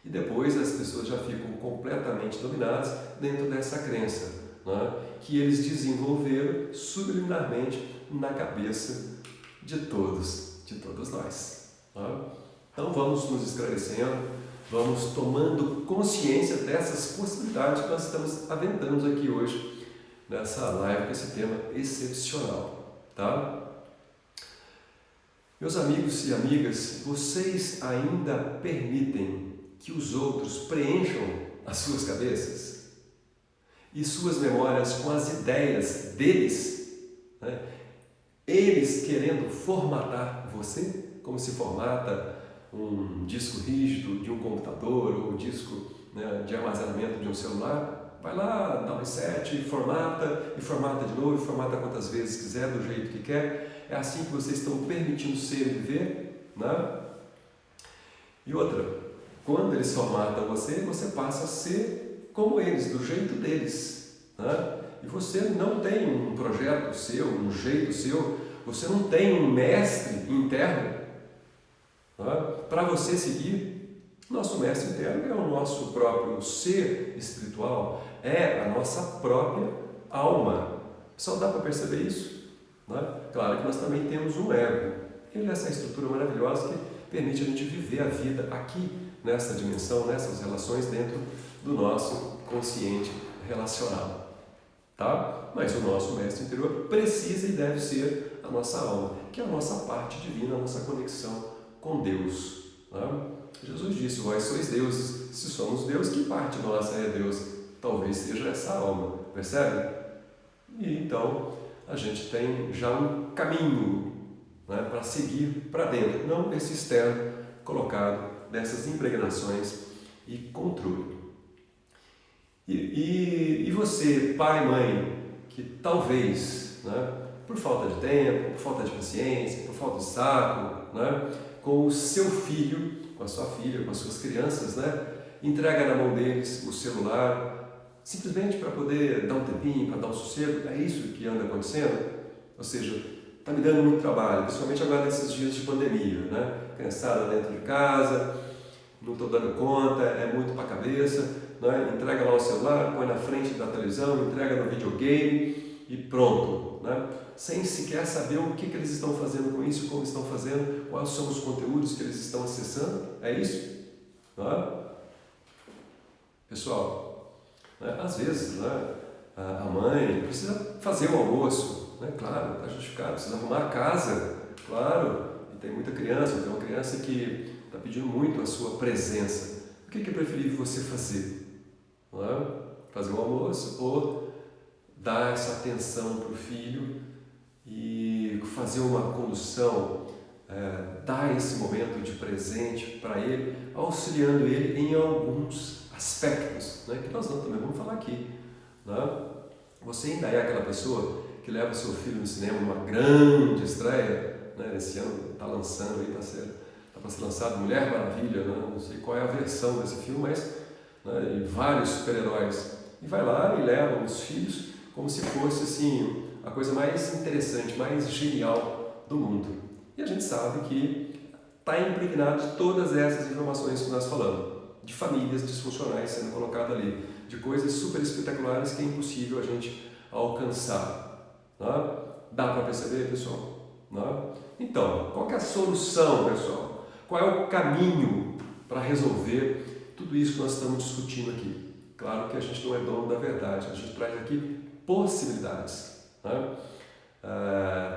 Speaker 1: E depois as pessoas já ficam completamente dominadas dentro dessa crença, né, que eles desenvolveram subliminarmente na cabeça de todos nós. Né? Então vamos nos esclarecendo, vamos tomando consciência dessas possibilidades que nós estamos aventando aqui hoje, nessa live com esse tema excepcional. Tá? Meus amigos e amigas, vocês ainda permitem que os outros preencham as suas cabeças e suas memórias com as ideias deles, né? Eles querendo formatar você, como se formata um disco rígido de um computador ou um disco, né, de armazenamento de um celular. Vai lá, dá um reset, formata de novo, formata quantas vezes quiser, do jeito que quer. É assim que vocês estão permitindo ser e viver, né? E outra, quando eles formatam você, você passa a ser como eles, do jeito deles, né? E você não tem um projeto seu, um jeito seu, você não tem um mestre interno, né, para você seguir. Nosso mestre interno é o nosso próprio ser espiritual, é a nossa própria alma. Só dá para perceber isso? Né? Claro que nós também temos um ego. Ele é essa estrutura maravilhosa que permite a gente viver a vida aqui, nessa dimensão, nessas relações dentro do nosso consciente relacional. Tá? Mas o nosso mestre interior precisa e deve ser a nossa alma, que é a nossa parte divina, a nossa conexão com Deus. Tá? Jesus disse: vós sois deuses. Se somos Deus, que parte nossa é Deus? Talvez seja essa alma, percebe? E então a gente tem já um caminho, né, para seguir para dentro, não esse externo colocado dessas impregnações e controle. E você, pai e mãe, que talvez, né, por falta de tempo, por falta de paciência, por falta de saco, né, com o seu filho, com a sua filha, com as suas crianças, né, entrega na mão deles o celular, simplesmente para poder dar um tempinho, para dar um sossego. É isso que anda acontecendo? Ou seja, está me dando muito trabalho, principalmente agora nesses dias de pandemia, né? Cansada dentro de casa, não estou dando conta, é muito para a cabeça, né? Entrega lá o celular, põe na frente da televisão, entrega no videogame e pronto, né? Sem sequer saber o que eles estão fazendo com isso, como estão fazendo, quais são os conteúdos que eles estão acessando, é isso? Né? Pessoal, né? Às vezes, né, a mãe precisa fazer o almoço, né? Claro, está justificado, precisa arrumar a casa, claro, e tem muita criança, tem uma criança que está pedindo muito a sua presença. O que é preferível você fazer? Não é? Fazer o almoço ou dar essa atenção para o filho e fazer uma condução, dar esse momento de presente para ele, auxiliando ele em alguns aspectos, né, que nós também vamos falar aqui. Né? Você ainda é aquela pessoa que leva seu filho no cinema numa grande estreia, né? Esse ano está lançando aí, está para ser lançado Mulher Maravilha, né? Não sei qual é a versão desse filme, mas né, e vários super-heróis. E vai lá e leva os filhos como se fosse assim, a coisa mais interessante, mais genial do mundo. E a gente sabe que está impregnado de todas essas informações que nós falamos, de famílias disfuncionais sendo colocadas ali, de coisas super espetaculares que é impossível a gente alcançar. Né? Dá para perceber, pessoal? Né? Então, qual que é a solução, pessoal? Qual é o caminho para resolver tudo isso que nós estamos discutindo aqui? Claro que a gente não é dono da verdade, a gente traz aqui possibilidades. Né?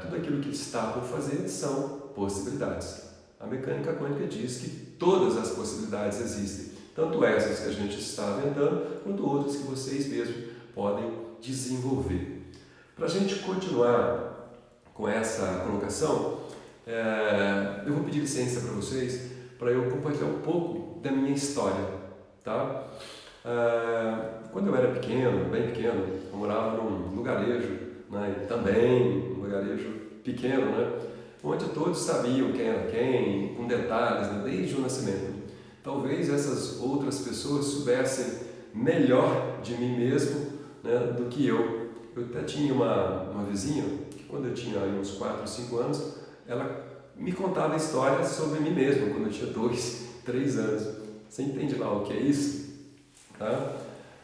Speaker 1: Tudo aquilo que está por fazer são possibilidades. A mecânica quântica diz que todas as possibilidades existem, tanto essas que a gente está aventando, quanto outras que vocês mesmos podem desenvolver. Para a gente continuar com essa colocação, eu vou pedir licença para vocês para eu compartilhar um pouco da minha história. Tá? Quando eu era pequeno, bem pequeno, eu morava num lugarejo, né, também um lugarejo pequeno, né, onde todos sabiam quem era quem, com detalhes, né, desde o nascimento. Talvez essas outras pessoas soubessem melhor de mim mesmo, né, do que eu. Eu até tinha uma vizinha, que quando eu tinha uns 4, 5 anos, ela me contava histórias sobre mim mesmo, quando eu tinha 2, 3 anos. Você entende lá o que é isso? Tá?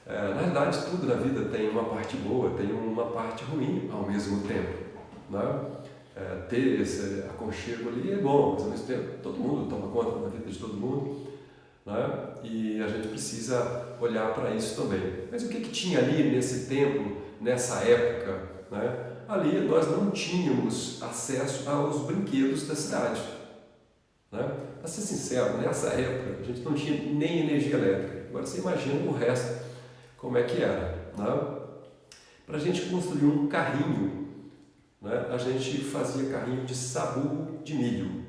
Speaker 1: Na verdade, tudo na vida tem uma parte boa, tem uma parte ruim ao mesmo tempo. Né? Ter esse aconchego ali é bom, mas ao mesmo tempo todo mundo toma conta da vida de todo mundo, né? E a gente precisa olhar para isso também. Mas o que tinha ali nesse tempo, nessa época? Né? Ali nós não tínhamos acesso aos brinquedos da cidade. Né? Para ser sincero, nessa época a gente não tinha nem energia elétrica. Agora você imagina o resto, como é que era. Né? Para a gente construir um carrinho, né, a gente fazia carrinho de sabugo de milho.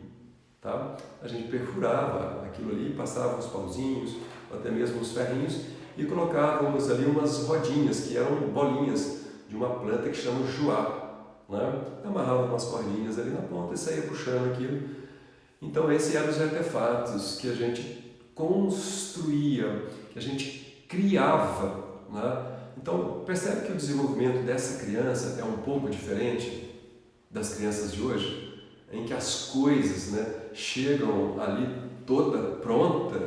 Speaker 1: Tá? A gente perfurava aquilo ali, passava os pauzinhos, até mesmo os ferrinhos, e colocávamos ali umas rodinhas, que eram bolinhas de uma planta que chama joá. Né? Amarrava umas cordinhas ali na ponta e saía puxando aquilo. Então esses eram os artefatos que a gente construía, que a gente criava. Né? Então percebe que o desenvolvimento dessa criança é um pouco diferente das crianças de hoje, em que as coisas, né, chegam ali toda pronta.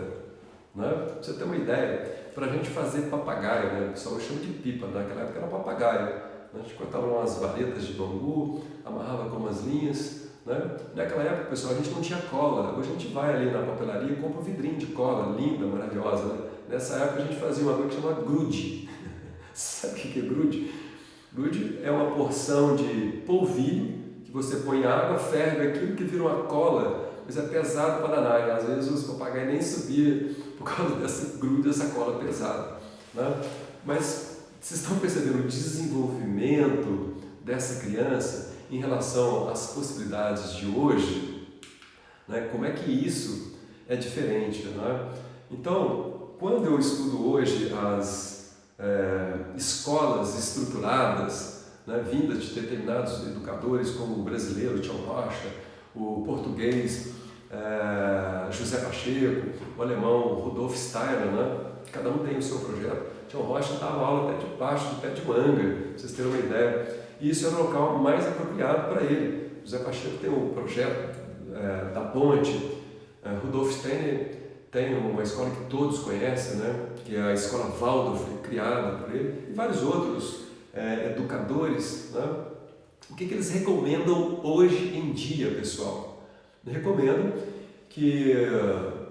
Speaker 1: Né? Pra você ter uma ideia, para a gente fazer papagaio, né? O pessoal chama de pipa, naquela época era papagaio. Né? A gente cortava umas varetas de bambu, amarrava com umas linhas. Né? Naquela época, pessoal, a gente não tinha cola. Hoje a gente vai ali na papelaria e compra um vidrinho de cola, linda, maravilhosa. Né? Nessa época a gente fazia uma coisa que chama grude. Sabe o que é grude? Grude é uma porção de polvilho que você põe água, ferve aquilo que vira uma cola, mas é pesado para danar. E às vezes os papagaios nem subiam por causa dessa grude, dessa cola pesada. Né? Mas vocês estão percebendo o desenvolvimento dessa criança em relação às possibilidades de hoje? Né? Como é que isso é diferente? Né? Então, quando eu estudo hoje as escolas estruturadas, né, vindas de determinados educadores como o brasileiro Tião Rocha, o português José Pacheco, o alemão Rudolf Steiner, né? Cada um tem o seu projeto. Tião Rocha dava aula até debaixo do pé de manga, para vocês terem uma ideia. E isso era o local mais apropriado para ele. José Pacheco tem o projeto da ponte, Rudolf Steiner tem uma escola que todos conhecem, né? Que é a escola Waldorf, criada por ele, e vários outros educadores, né? O que eles recomendam hoje em dia, pessoal? Recomendam que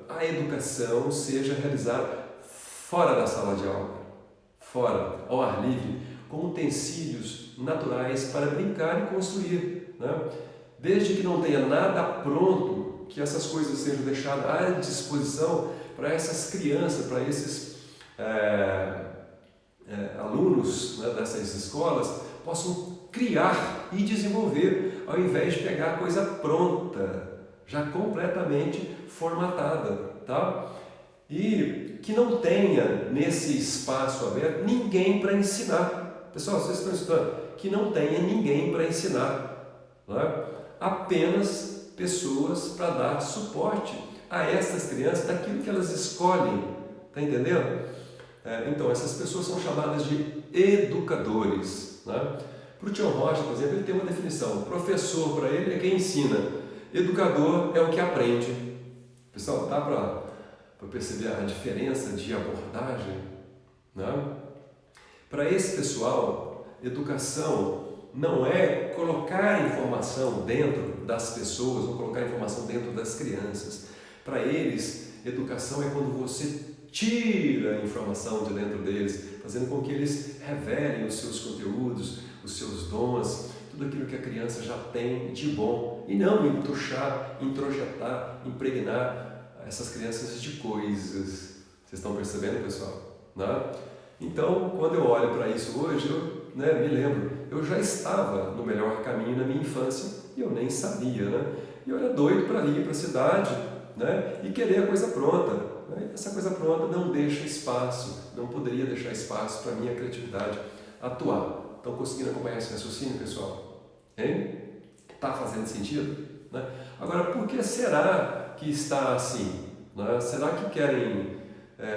Speaker 1: a educação seja realizada fora da sala de aula, fora, ao ar livre, com utensílios naturais para brincar e construir, né? Desde que não tenha nada pronto, que essas coisas sejam deixadas à disposição para essas crianças, para esses alunos, né, dessas escolas, possam criar e desenvolver, ao invés de pegar a coisa pronta, já completamente formatada, tá? E que não tenha nesse espaço aberto ninguém para ensinar. Pessoal, vocês estão estudando? Que não tenha ninguém para ensinar, né? Apenas pessoas para dar suporte a essas crianças daquilo que elas escolhem, tá entendendo? Então, essas pessoas são chamadas de educadores, né? Para o Tião Rocha, por exemplo, ele tem uma definição: professor para ele é quem ensina, educador é o que aprende. Pessoal, dá para perceber a diferença de abordagem, né? Para esse pessoal, educação não é colocar informação dentro das pessoas ou colocar informação dentro das crianças. Para eles, educação é quando você tira a informação de dentro deles, fazendo com que eles revelem os seus conteúdos, os seus dons, tudo aquilo que a criança já tem de bom, e não entuchar, introjetar, impregnar essas crianças de coisas. Vocês estão percebendo, pessoal? Né? Então, quando eu olho para isso hoje, eu me lembro, eu já estava no melhor caminho na minha infância e eu nem sabia, né? E eu era doido para ir para a cidade, né? E querer a coisa pronta, né? Essa coisa pronta não deixa espaço, não poderia deixar espaço para a minha criatividade atuar. Estão conseguindo acompanhar esse raciocínio, pessoal? Hein? Está fazendo sentido? Né? Agora, por que será que está assim? Né? Será que querem,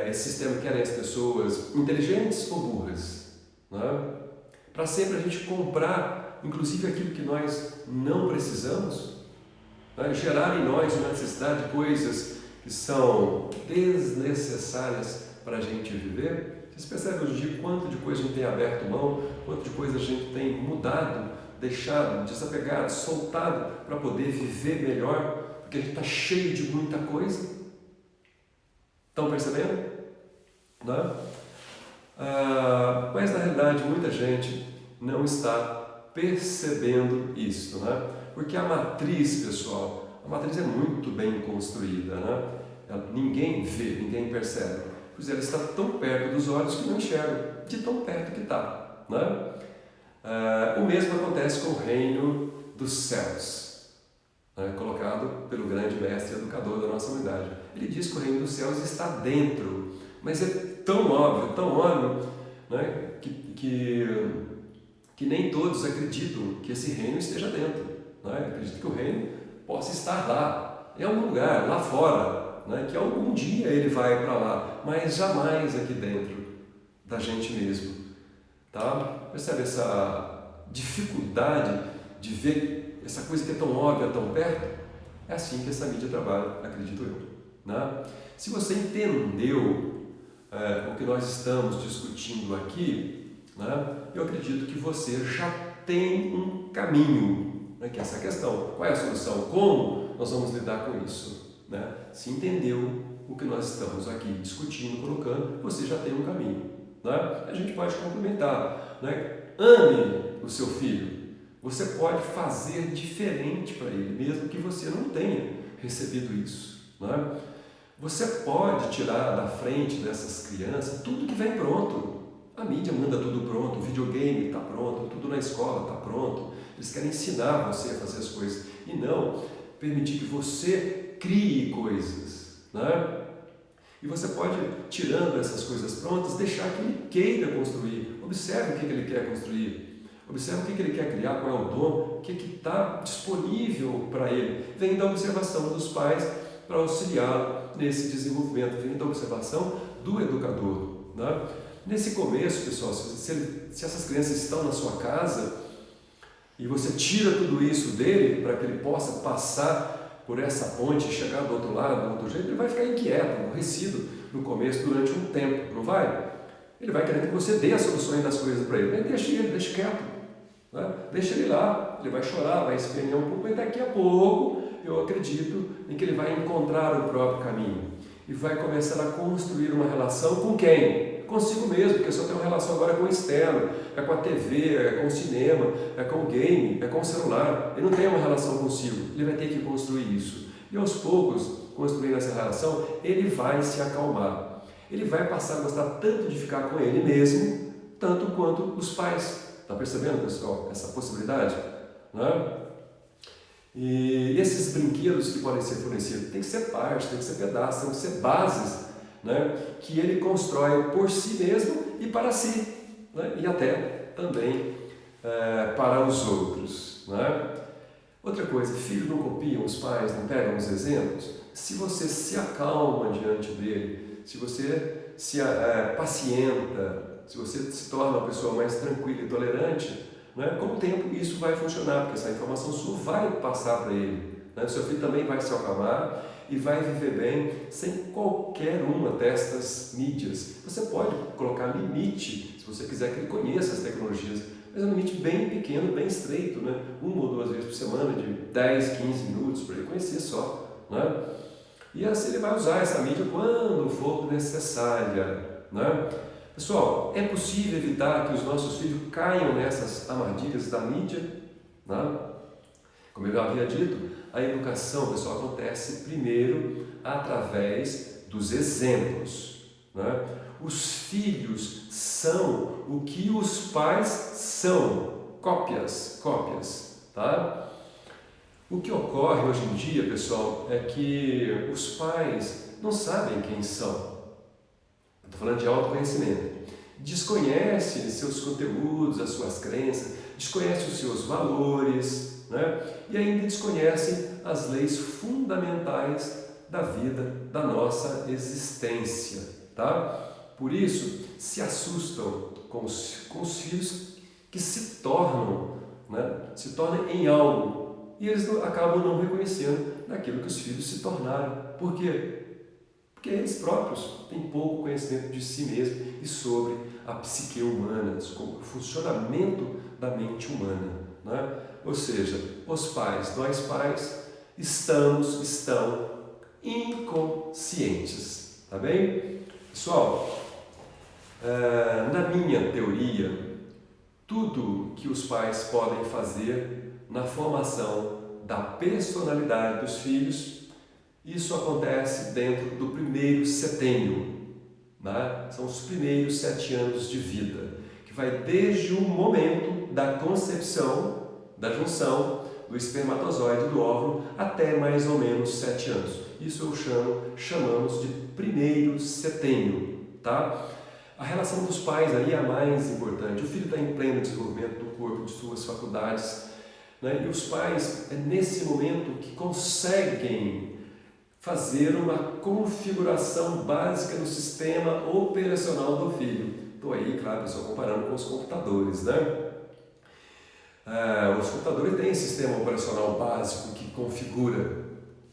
Speaker 1: esse sistema querem as pessoas inteligentes ou burras? Né? Para sempre a gente comprar, inclusive aquilo que nós não precisamos? Né? Gerar em nós uma necessidade de coisas que são desnecessárias para a gente viver? Vocês percebem hoje em dia quanto de coisa a gente tem aberto mão, quanto de coisa a gente tem mudado, deixado, desapegado, soltado para poder viver melhor, porque a gente está cheio de muita coisa? Estão percebendo? Né? Mas na realidade muita gente não está percebendo isso, né? Porque a matriz, pessoal, a matriz é muito bem construída, né? Ninguém vê, ninguém percebe. Pois ela está tão perto dos olhos que não enxergam, de tão perto que está, né? O mesmo acontece com o reino dos céus, né? Colocado pelo grande mestre e educador da nossa unidade. Ele diz que o reino dos céus está dentro, mas é tão óbvio, né? que nem todos acreditam que esse reino esteja dentro, né? Acreditam que o reino possa estar lá, em algum lugar, lá fora, né? Que algum dia ele vai para lá, mas jamais aqui dentro da gente mesmo, tá? Percebe essa dificuldade de ver essa coisa que é tão óbvia, tão perto? É assim que essa mídia trabalha, acredito eu, né? Se você entendeu o que nós estamos discutindo aqui, né, eu acredito que você já tem um caminho, né, que é essa questão. Qual é a solução? Como nós vamos lidar com isso? Né? Se entendeu o que nós estamos aqui discutindo, colocando, você já tem um caminho. Né? A gente pode complementar. Né? Ame o seu filho. Você pode fazer diferente para ele, mesmo que você não tenha recebido isso. Né? Você pode tirar da frente dessas crianças tudo que vem pronto. A mídia manda tudo pronto, o videogame está pronto, tudo na escola está pronto. Eles querem ensinar você a fazer as coisas e não permitir que você crie coisas, né? E você pode, tirando essas coisas prontas, deixar que ele queira construir. Observe o que ele quer construir. Observe o que ele quer criar, qual é o dom, o que está disponível para ele. Vem da observação dos pais para auxiliá-lo nesse desenvolvimento. Vem da observação do educador, né? Nesse começo, pessoal, se essas crianças estão na sua casa e você tira tudo isso dele para que ele possa passar por essa ponte e chegar do outro lado, do outro jeito, ele vai ficar inquieto, aborrecido no começo, durante um tempo, não vai? Ele vai querer que você dê as soluções das coisas para ele. Deixa quieto, né? Deixa ele lá, ele vai chorar, vai espernear um pouco, mas daqui a pouco eu acredito em que ele vai encontrar o próprio caminho e vai começar a construir uma relação com quem? Consigo mesmo, porque só tem uma relação agora com o externo, é com a TV, é com o cinema, é com o game, é com o celular. Ele não tem uma relação consigo, ele vai ter que construir isso. E aos poucos, construindo essa relação, ele vai se acalmar. Ele vai passar a gostar tanto de ficar com ele mesmo, tanto quanto os pais. Está percebendo, pessoal, essa possibilidade? Né? E esses brinquedos que podem ser fornecidos tem que ser parte, tem que ser pedaço, tem que ser bases, né, que ele constrói por si mesmo e para si, né, e até também para os outros. Né? Outra coisa, filhos não copiam os pais, não pegam os exemplos. Se você se acalma diante dele, se você se pacienta, se você se torna uma pessoa mais tranquila e tolerante, né, com o tempo isso vai funcionar, porque essa informação sua vai passar para ele. Né? O seu filho também vai se acalmar e vai viver bem sem qualquer uma destas mídias. Você pode colocar limite, se você quiser que ele conheça as tecnologias, mas é um limite bem pequeno, bem estreito, né? 1 ou 2 vezes por semana, de 10, 15 minutos, para ele conhecer só. Né? E assim ele vai usar essa mídia quando for necessária. Né? Pessoal, é possível evitar que os nossos filhos caiam nessas armadilhas da mídia? Né? Como eu já havia dito, a educação, pessoal, acontece primeiro através dos exemplos. Né? Os filhos são o que os pais são, cópias, tá? O que ocorre hoje em dia, pessoal, é que os pais não sabem quem são. Estou falando de autoconhecimento. Desconhecem seus conteúdos, as suas crenças, desconhecem os seus valores, né? E ainda desconhecem as leis fundamentais da vida, da nossa existência, tá? Por isso, se assustam com os filhos que se tornam em algo, e eles acabam não reconhecendo naquilo que os filhos se tornaram. Por quê? Porque eles próprios têm pouco conhecimento de si mesmos e sobre a psique humana, sobre o funcionamento da mente humana. Né? Ou seja, os pais, nós pais, estão inconscientes. Tá bem? Pessoal, na minha teoria, tudo que os pais podem fazer na formação da personalidade dos filhos, isso acontece dentro do primeiro setênio, né? São os primeiros 7 anos de vida, que vai desde o momento da concepção, da junção do espermatozoide e do óvulo até mais ou menos 7 anos. Isso chamamos de primeiro setênio, tá? A relação dos pais aí é a mais importante. O filho está em pleno desenvolvimento do corpo, de suas faculdades, né? E os pais, é nesse momento que conseguem fazer uma configuração básica no sistema operacional do filho. Estou aí, claro, só comparando com os computadores, né? Os computadores têm sistema operacional básico que configura.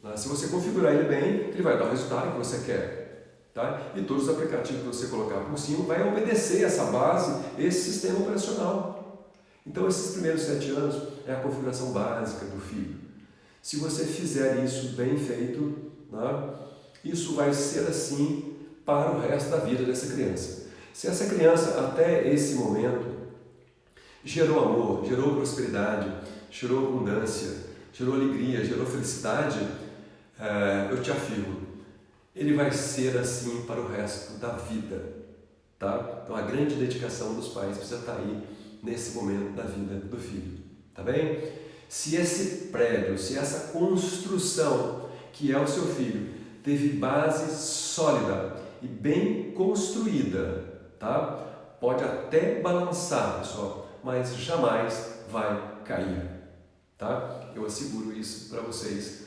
Speaker 1: Né? Se você configurar ele bem, ele vai dar o resultado que você quer. Tá? E todos os aplicativos que você colocar por cima vai obedecer essa base, esse sistema operacional. Então, esses primeiros 7 anos é a configuração básica do filho. Se você fizer isso bem feito, né, isso vai ser assim para o resto da vida dessa criança. Se essa criança, até esse momento, gerou amor, gerou prosperidade, gerou abundância, gerou alegria, gerou felicidade, eu te afirmo, ele vai ser assim para o resto da vida. Tá? Então, a grande dedicação dos pais precisa estar aí nesse momento da vida do filho. Tá bem? Se esse prédio, se essa construção que é o seu filho teve base sólida e bem construída, tá? Pode até balançar, pessoal, mas jamais vai cair, tá? Eu asseguro isso para vocês.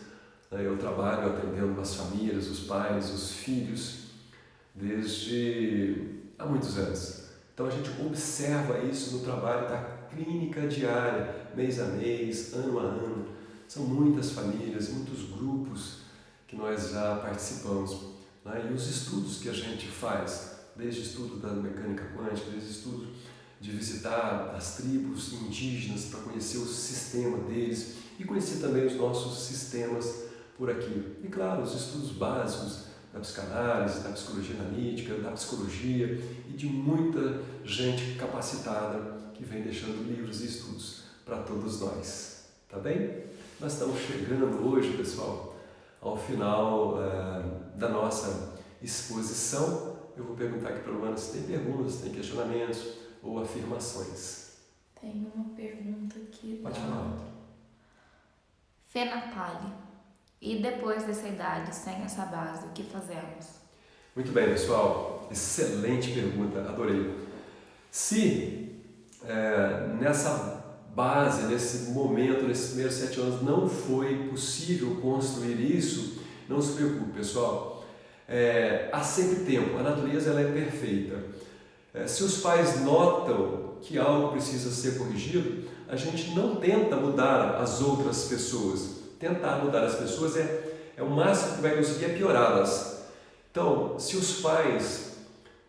Speaker 1: Eu trabalho atendendo as famílias, os pais, os filhos desde há muitos anos. Então a gente observa isso no trabalho da clínica diária, mês a mês, ano a ano, São muitas famílias, muitos grupos que nós já participamos, né? E os estudos que a gente faz, desde estudo da mecânica quântica, desde estudo de visitar as tribos indígenas para conhecer o sistema deles e conhecer também os nossos sistemas por aqui. E claro, os estudos básicos da psicanálise, da psicologia analítica, da psicologia e de muita gente capacitada que vem deixando livros e estudos para todos nós. Tá bem? Nós estamos chegando hoje, pessoal, ao final da nossa exposição. Eu vou perguntar aqui para a Luana se tem perguntas, se tem questionamentos ou afirmações.
Speaker 3: Tem uma pergunta aqui.
Speaker 1: Pode falar.
Speaker 3: Fê Natali. E depois dessa idade, sem essa base, o que fazemos?
Speaker 1: Muito bem, pessoal. Excelente pergunta, adorei. Se nessa base, nesse momento, nesses primeiros 7 anos, não foi possível construir isso, não se preocupe, pessoal. Há sempre tempo, a natureza ela é perfeita. Se os pais notam que algo precisa ser corrigido, a gente não tenta mudar as outras pessoas. Tentar mudar as pessoas é o máximo que vai conseguir é piorá-las. Então, se os pais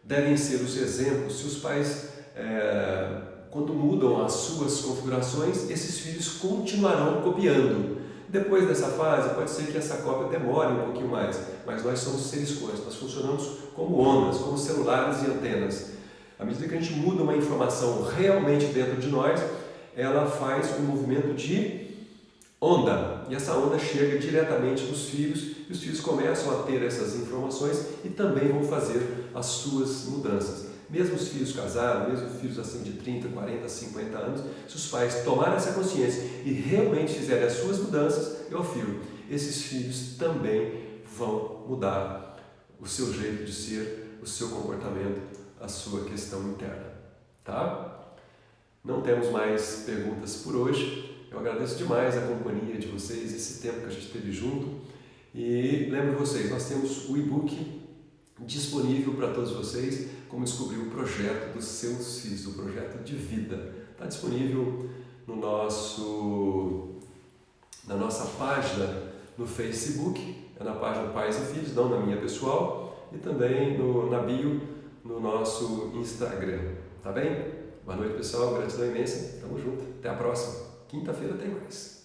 Speaker 1: devem ser os exemplos, se os pais, quando mudam as suas configurações, esses filhos continuarão copiando. Depois dessa fase, pode ser que essa cópia demore um pouquinho mais, mas nós somos seres quânticos, nós funcionamos como ondas, como celulares e antenas. À medida que a gente muda uma informação realmente dentro de nós, ela faz um movimento de onda, e essa onda chega diretamente nos filhos, e os filhos começam a ter essas informações e também vão fazer as suas mudanças. Mesmo os filhos casados, mesmo os filhos assim de 30, 40, 50 anos, se os pais tomarem essa consciência e realmente fizerem as suas mudanças, eu afirmo, esses filhos também vão mudar o seu jeito de ser, o seu comportamento, a sua questão interna. Tá? Não temos mais perguntas por hoje. Eu agradeço demais a companhia de vocês, esse tempo que a gente teve junto. E lembro vocês, nós temos o e-book disponível para todos vocês, como descobrir o projeto dos seus filhos, o projeto de vida. Está disponível na nossa página no Facebook, é na página Pais e Filhos, não na minha pessoal, e também na bio no nosso Instagram. Tá bem? Boa noite, pessoal. Gratidão imensa. Tamo junto. Até a próxima. Quinta-feira tem mais.